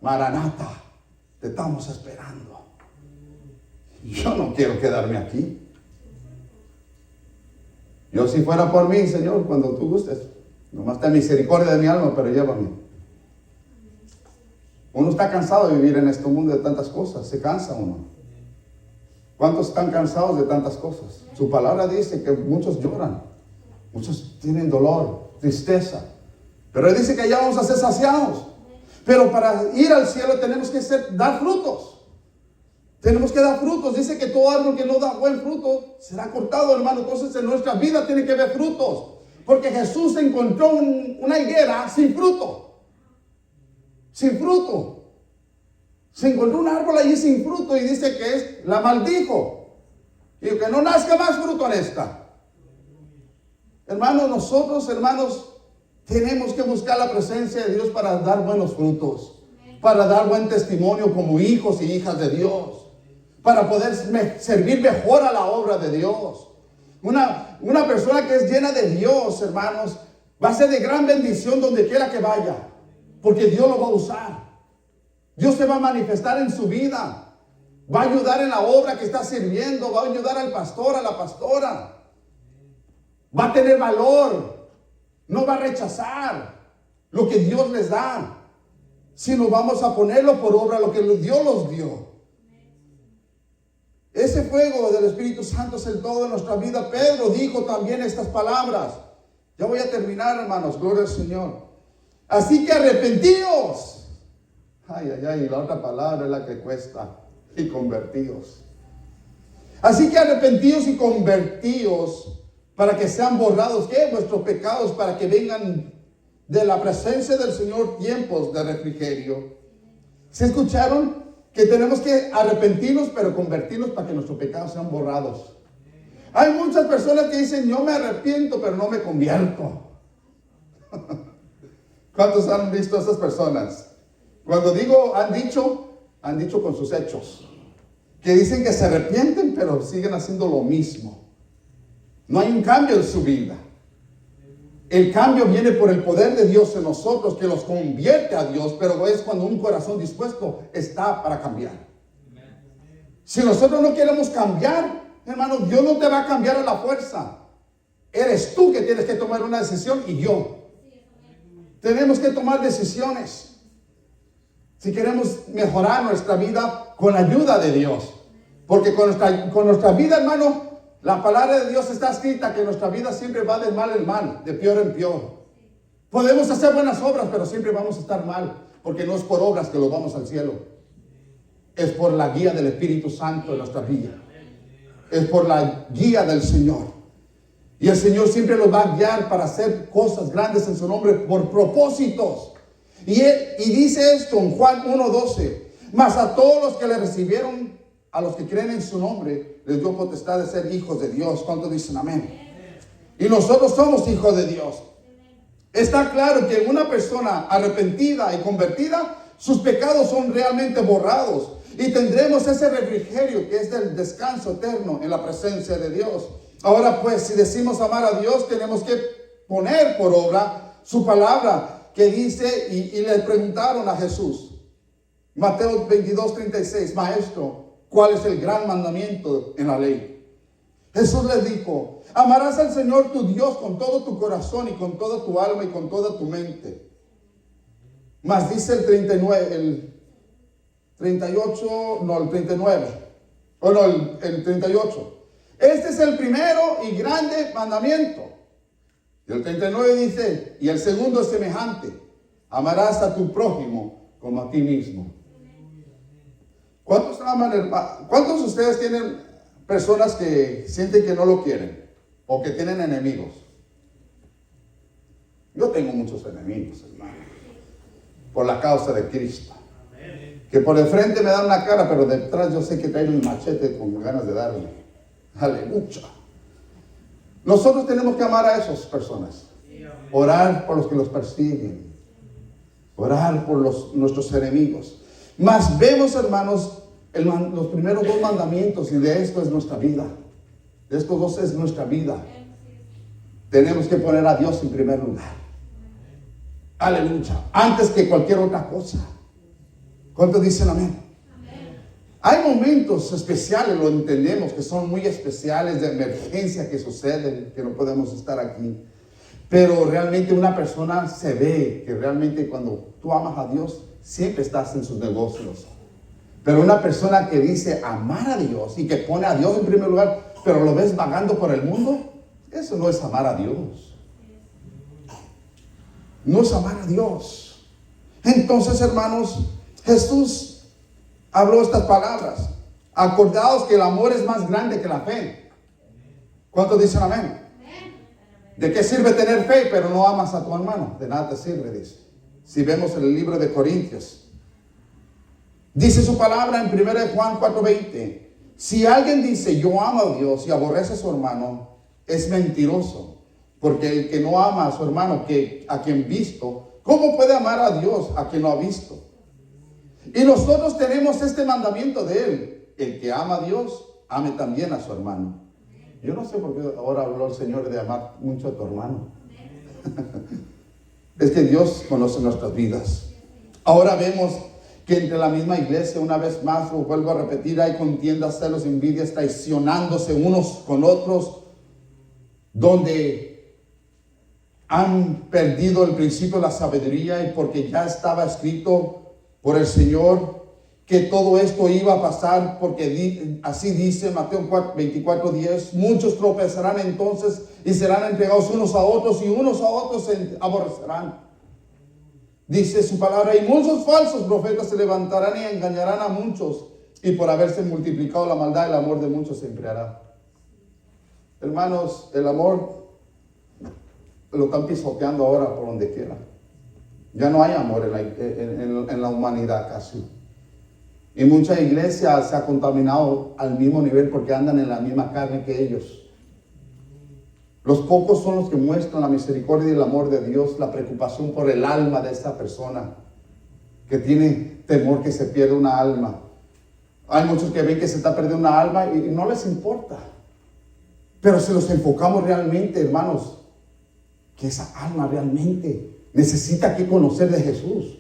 Maranata, te estamos esperando. Yo no quiero quedarme aquí. Yo si fuera por mí, Señor, cuando tú gustes, nomás ten misericordia de mi alma, pero llévame. Uno está cansado de vivir en este mundo de tantas cosas, se cansa uno. ¿Cuántos están cansados de tantas cosas? Su palabra dice que muchos lloran, muchos tienen dolor, tristeza, pero Él dice que ya vamos a ser saciados. Pero para ir al cielo tenemos que dar frutos. Tenemos que dar frutos. Dice que todo árbol que no da buen fruto será cortado, hermano. Entonces en nuestra vida tiene que haber frutos. Porque Jesús encontró una higuera sin fruto. Sin fruto. Se encontró un árbol allí sin fruto y dice que la maldijo. Y que no nazca más fruto en esta. Hermanos, nosotros, hermanos, tenemos que buscar la presencia de Dios para dar buenos frutos. para dar buen testimonio como hijos y hijas de Dios, para poder servir mejor a la obra de Dios. Una persona que es llena de Dios, hermanos, va a ser de gran bendición donde quiera que vaya, porque Dios lo va a usar. Dios se va a manifestar en su vida, va a ayudar en la obra que está sirviendo, va a ayudar al pastor, a la pastora, va a tener valor, no va a rechazar lo que Dios les da, sino vamos a ponerlo por obra lo que Dios los dio. Ese fuego del Espíritu Santo es el todo de nuestra vida. Pedro dijo también estas palabras. Ya voy a terminar, hermanos, gloria al Señor. Así que arrepentíos. Ay, ay, ay, la otra palabra es la que cuesta. Y convertíos. Así que arrepentíos y convertíos para que sean borrados, ¿qué? Vuestros pecados, para que vengan de la presencia del Señor tiempos de refrigerio. ¿Se escucharon? Que tenemos que arrepentirnos, pero convertirnos para que nuestros pecados sean borrados. Hay muchas personas que dicen, yo me arrepiento, pero no me convierto. ¿Cuántos han visto a esas personas? Cuando digo han dicho con sus hechos. Que dicen que se arrepienten, pero siguen haciendo lo mismo. No hay un cambio en su vida. El cambio viene por el poder de Dios en nosotros, que los convierte a Dios, pero es cuando un corazón dispuesto está para cambiar. Si nosotros no queremos cambiar, hermano, Dios no te va a cambiar a la fuerza. Eres tú que tienes que tomar una decisión y yo. Tenemos que tomar decisiones. Si queremos mejorar nuestra vida con la ayuda de Dios. Porque con nuestra vida, hermano, la palabra de Dios está escrita que nuestra vida siempre va de mal en mal, de peor en peor. Podemos hacer buenas obras, pero siempre vamos a estar mal, porque no es por obras que lo vamos al cielo. Es por la guía del Espíritu Santo en nuestra vida. Es por la guía del Señor. Y el Señor siempre los va a guiar para hacer cosas grandes en su nombre por propósitos. Y dice esto en Juan 1:12. Mas a todos los que le recibieron, a los que creen en su nombre, les dio potestad de ser hijos de Dios. ¿Cuántos dicen amén? Y nosotros somos hijos de Dios. Está claro que una persona arrepentida y convertida, sus pecados son realmente borrados. Y tendremos ese refrigerio que es del descanso eterno en la presencia de Dios. Ahora pues, si decimos amar a Dios, tenemos que poner por obra su palabra que dice, y le preguntaron a Jesús, Mateo 22:36, Maestro, ¿cuál es el gran mandamiento en la ley? Jesús les dijo, amarás al Señor tu Dios con todo tu corazón y con toda tu alma y con toda tu mente. Mas dice el 39, el 38. Este es el primero y grande mandamiento. Y el 39 dice, y el segundo es semejante, amarás a tu prójimo como a ti mismo. ¿Cuántos aman, cuántos de ustedes tienen personas que sienten que no lo quieren o que tienen enemigos? Yo tengo muchos enemigos, hermano, por la causa de Cristo. Que por el frente me dan una cara, pero detrás yo sé que traen un machete con ganas de darle. Aleluya. Nosotros tenemos que amar a esas personas. Orar por los que los persiguen. Orar por nuestros enemigos. Mas vemos, hermanos, los primeros dos mandamientos, y de esto es nuestra vida. De estos dos es nuestra vida. Tenemos que poner a Dios en primer lugar. Aleluya. Antes que cualquier otra cosa. ¿Cuántos dicen amén? Hay momentos especiales, lo entendemos, que son muy especiales, de emergencia que suceden, que no podemos estar aquí. Pero realmente una persona se ve que realmente cuando tú amas a Dios, siempre estás en sus negocios. Pero una persona que dice amar a Dios y que pone a Dios en primer lugar, pero lo ves vagando por el mundo, eso no es amar a Dios. No es amar a Dios. Entonces, hermanos, Jesús habló estas palabras. Acordaos que el amor es más grande que la fe. ¿Cuántos dicen amén? ¿De qué sirve tener fe pero no amas a tu hermano? De nada te sirve, dice. Si vemos en el libro de Corintios, dice su palabra en 1 Juan 4:20. Si alguien dice yo amo a Dios y aborrece a su hermano, es mentiroso. Porque el que no ama a su hermano a quien visto, ¿cómo puede amar a Dios a quien no ha visto? Y nosotros tenemos este mandamiento de Él: el que ama a Dios, ame también a su hermano. Yo no sé por qué ahora habló el Señor de amar mucho a tu hermano. Es que Dios conoce nuestras vidas. Ahora vemos que entre la misma iglesia, una vez más, lo vuelvo a repetir, hay contiendas, celos, envidias, traicionándose unos con otros, donde han perdido el principio de la sabiduría, y porque ya estaba escrito por el Señor que todo esto iba a pasar, porque así dice Mateo 24:10, muchos tropezarán entonces y serán entregados unos a otros, y unos a otros se aborrecerán. Dice su palabra, y muchos falsos profetas se levantarán y engañarán a muchos, y por haberse multiplicado la maldad, el amor de muchos se enfriará. Hermanos, el amor lo están pisoteando ahora por donde quiera. Ya no hay amor en la humanidad casi. Y mucha iglesia se ha contaminado al mismo nivel porque andan en la misma carne que ellos. Los pocos son los que muestran la misericordia y el amor de Dios, la preocupación por el alma de esta persona que tiene temor que se pierda una alma. Hay muchos que ven que se está perdiendo una alma y no les importa. Pero si los enfocamos realmente, hermanos, que esa alma realmente necesita que conocer de Jesús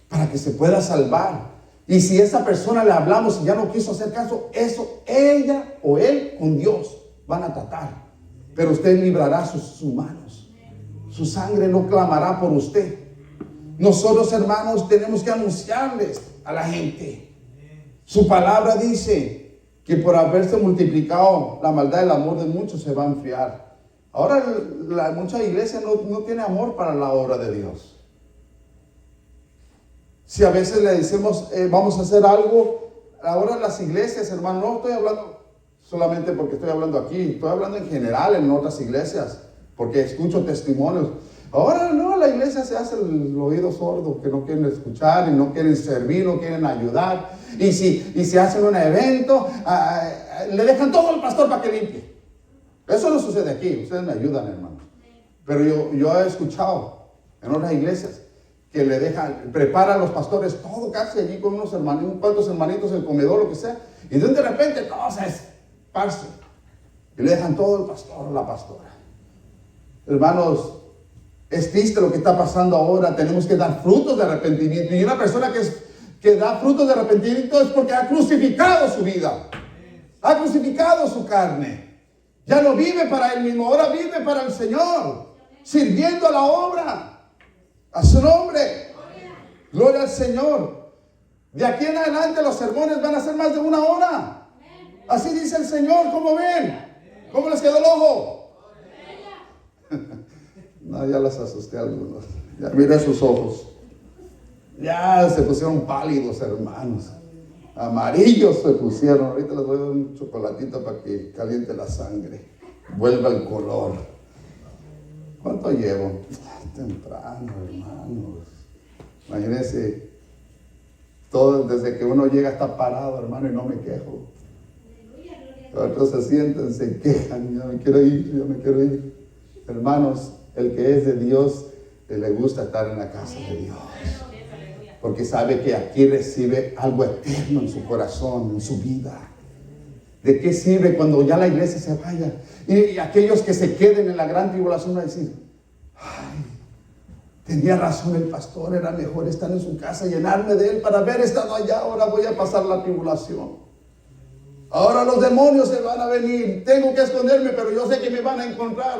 para que se pueda salvar. Y si esa persona le hablamos y ya no quiso hacer caso, eso ella o él con Dios van a tratar. Pero usted librará sus manos. Su sangre no clamará por usted. Nosotros, hermanos, tenemos que anunciarles a la gente. Su palabra dice que por haberse multiplicado la maldad, el amor de muchos se va a enfriar. Ahora mucha iglesia no tiene amor para la obra de Dios. Si a veces le decimos, vamos a hacer algo, ahora las iglesias, hermano, no estoy hablando solamente porque estoy hablando aquí, estoy hablando en general en otras iglesias, porque escucho testimonios. Ahora no, la iglesia se hace el oído sordo, que no quieren escuchar y no quieren servir, no quieren ayudar. Y si hacen un evento, le dejan todo al pastor para que limpie. Eso no sucede aquí, ustedes me ayudan, hermano. Pero yo he escuchado en otras iglesias que le dejan, preparan los pastores todo casi allí con unos cuantos hermanitos, el comedor, lo que sea, y de repente todo se esparce y le dejan todo al pastor o la pastora. Hermanos, es triste lo que está pasando ahora. Tenemos que dar frutos de arrepentimiento, y una persona que da frutos de arrepentimiento es porque ha crucificado su vida, ha crucificado su carne. Ya no vive para él mismo, ahora vive para el Señor, sirviendo a la obra. A su nombre. Gloria al Señor. De aquí en adelante los sermones van a ser más de 1 hora. Así dice el Señor. ¿Cómo ven? ¿Cómo les quedó el ojo? No, ya las asusté a algunos. Ya miré sus ojos. Ya se pusieron pálidos, hermanos. Amarillos se pusieron. Ahorita les voy a dar un chocolatito para que caliente la sangre, vuelva el color. ¿Cuánto llevo? Temprano, hermanos. Imagínense, todo desde que uno llega está parado, hermano, y no me quejo. Otros se sienten, se quejan, ya me quiero ir. Hermanos, el que es de Dios, le gusta estar en la casa de Dios. Porque sabe que aquí recibe algo eterno en su corazón, en su vida. ¿De qué sirve cuando ya la iglesia se vaya? Y aquellos que se queden en la gran tribulación van a decir, ay, tenía razón el pastor, era mejor estar en su casa, llenarme de él para haber estado allá. Ahora voy a pasar la tribulación. Ahora los demonios se van a venir. Tengo que esconderme, pero yo sé que me van a encontrar.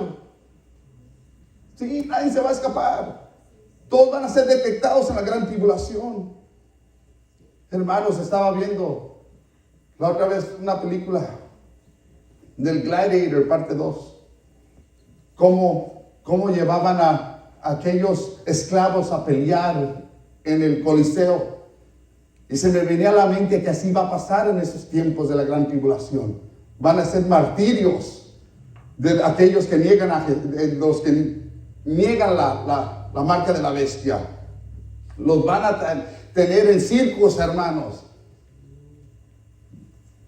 Sí, nadie se va a escapar. Todos van a ser detectados en la gran tribulación. Hermanos, estaba viendo la otra vez una película del Gladiator, parte 2. Cómo llevaban a aquellos esclavos a pelear en el Coliseo. Y se me venía a la mente que así va a pasar en esos tiempos de la gran tribulación. Van a ser martirios de aquellos que niegan los que niegan la marca de la bestia. Los van a tener en circos, hermanos.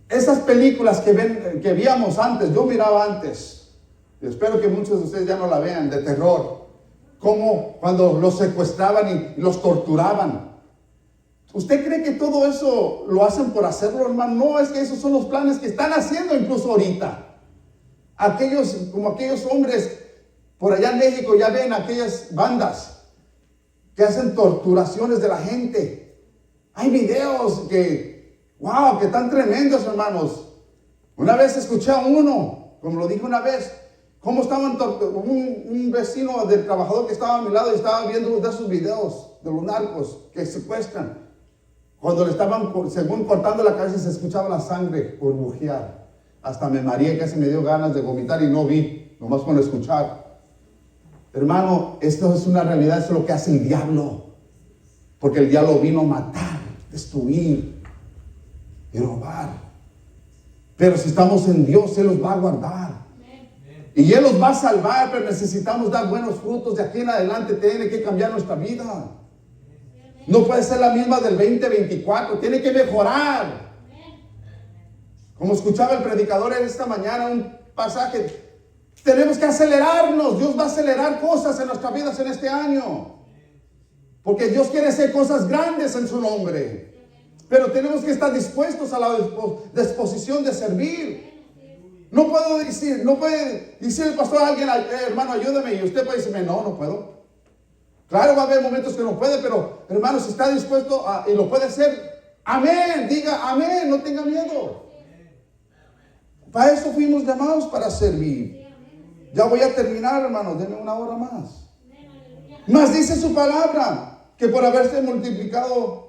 Esas películas que veíamos antes, yo miraba antes, y espero que muchos de ustedes ya no la vean, de terror. Como cuando los secuestraban y los torturaban. ¿Usted cree que todo eso lo hacen por hacerlo, hermano? No, es que esos son los planes que están haciendo incluso ahorita. Como aquellos hombres por allá en México, ya ven aquellas bandas que hacen torturaciones de la gente. Hay videos que están tremendos, hermanos. Una vez escuché a uno, como lo dije una vez, cómo estaban un vecino del trabajador que estaba a mi lado y estaba viendo de esos videos de los narcos que secuestran. Cuando le estaban, según cortando la cabeza, se escuchaba la sangre burbujear. Hasta me mareé, casi me dio ganas de vomitar y no vi, nomás con escuchar. Hermano, esto es una realidad, eso es lo que hace el diablo. Porque el diablo vino a matar, destruir y robar. Pero si estamos en Dios, Él los va a guardar. Y Él los va a salvar, pero necesitamos dar buenos frutos. De aquí en adelante tiene que cambiar nuestra vida. No puede ser la misma del 2024, tiene que mejorar. Como escuchaba el predicador esta mañana, un pasaje, tenemos que acelerarnos. Dios va a acelerar cosas en nuestras vidas en este año. Porque Dios quiere hacer cosas grandes en su nombre. Pero tenemos que estar dispuestos a la disposición de servir. No puede decir el pastor a alguien, hermano, ayúdame, y usted puede decirme, no puedo. Claro, va a haber momentos que no puede, pero hermano, si está dispuesto y lo puede hacer, amén, diga amén, no tenga miedo. Para eso fuimos llamados, para servir. Ya voy a terminar, hermano, denme una hora más. Más dice su palabra, que por haberse multiplicado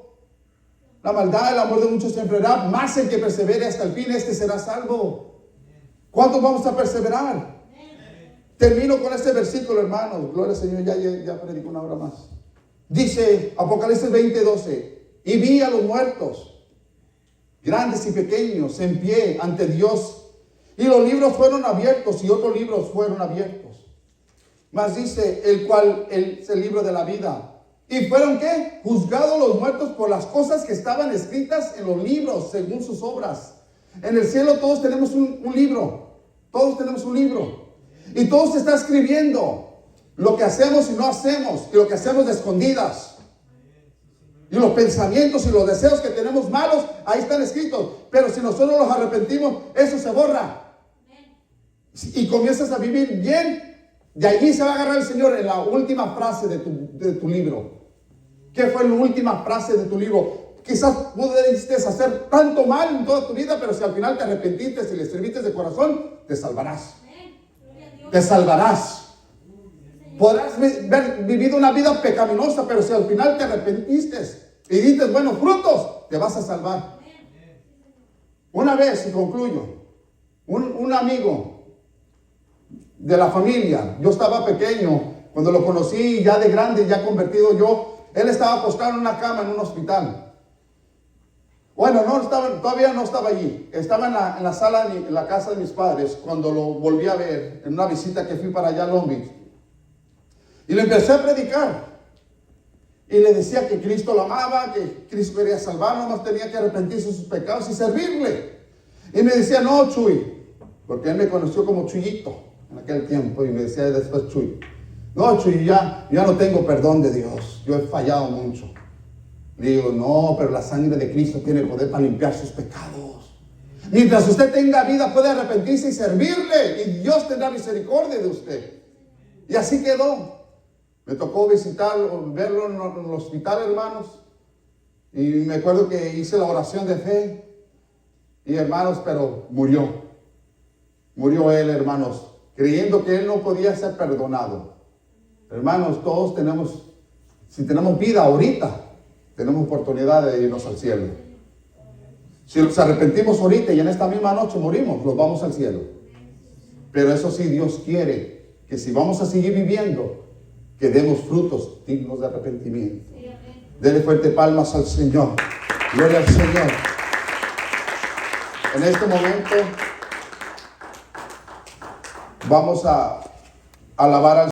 la maldad, el amor de muchos se enfriará, más el que persevere hasta el fin, este será salvo. ¿Cuántos vamos a perseverar? Termino con este versículo, hermanos. Gloria al Señor, ya predico una hora más. Dice Apocalipsis 20:12: y vi a los muertos, grandes y pequeños, en pie ante Dios. Y los libros fueron abiertos, y otros libros fueron abiertos. Mas dice, el cual es el libro de la vida. Y fueron, ¿qué? Juzgados los muertos por las cosas que estaban escritas en los libros, según sus obras. En el cielo todos tenemos un libro. Todos tenemos un libro. Y todo se está escribiendo. Lo que hacemos y no hacemos. Y lo que hacemos de escondidas. Y los pensamientos y los deseos que tenemos malos, ahí están escritos. Pero si nosotros los arrepentimos, eso se borra. Y comienzas a vivir bien. De allí se va a agarrar el Señor en la última frase de tu libro. ¿Qué fue la última frase de tu libro? Quizás pudiste hacer tanto mal en toda tu vida, pero si al final te arrepentiste y le serviste de corazón, te salvarás. Te salvarás. Podrás haber vivido una vida pecaminosa, pero si al final te arrepentiste y diste buenos frutos, te vas a salvar. Una vez, y concluyo, un amigo de la familia, yo estaba pequeño, cuando lo conocí ya de grande, ya convertido yo, él estaba acostado en una cama en un hospital. Bueno, todavía no estaba allí, estaba en la sala, en la casa de mis padres, cuando lo volví a ver, en una visita que fui para allá a Long Beach. Y le empecé a predicar, y le decía que Cristo lo amaba, que Cristo quería salvarlo, nomás tenía que arrepentirse de sus pecados y servirle. Y me decía, no, Chuy, porque él me conoció como Chuyito en aquel tiempo, y me decía después Chuy, no, Chuy, ya no tengo perdón de Dios, yo he fallado mucho. Le digo, no, pero la sangre de Cristo tiene poder para limpiar sus pecados. Mientras usted tenga vida, puede arrepentirse y servirle, y Dios tendrá misericordia de usted. Y así quedó. Me tocó verlo en el hospital, hermanos, y me acuerdo que hice la oración de fe, y hermanos, pero murió él, hermanos, creyendo que él no podía ser perdonado. Hermanos, todos si tenemos vida ahorita, tenemos oportunidad de irnos al cielo. Si nos arrepentimos ahorita y en esta misma noche morimos, nos vamos al cielo. Pero eso sí, Dios quiere que si vamos a seguir viviendo, que demos frutos dignos de arrepentimiento. Dele fuerte palmas al Señor. Gloria al Señor. En este momento vamos a alabar al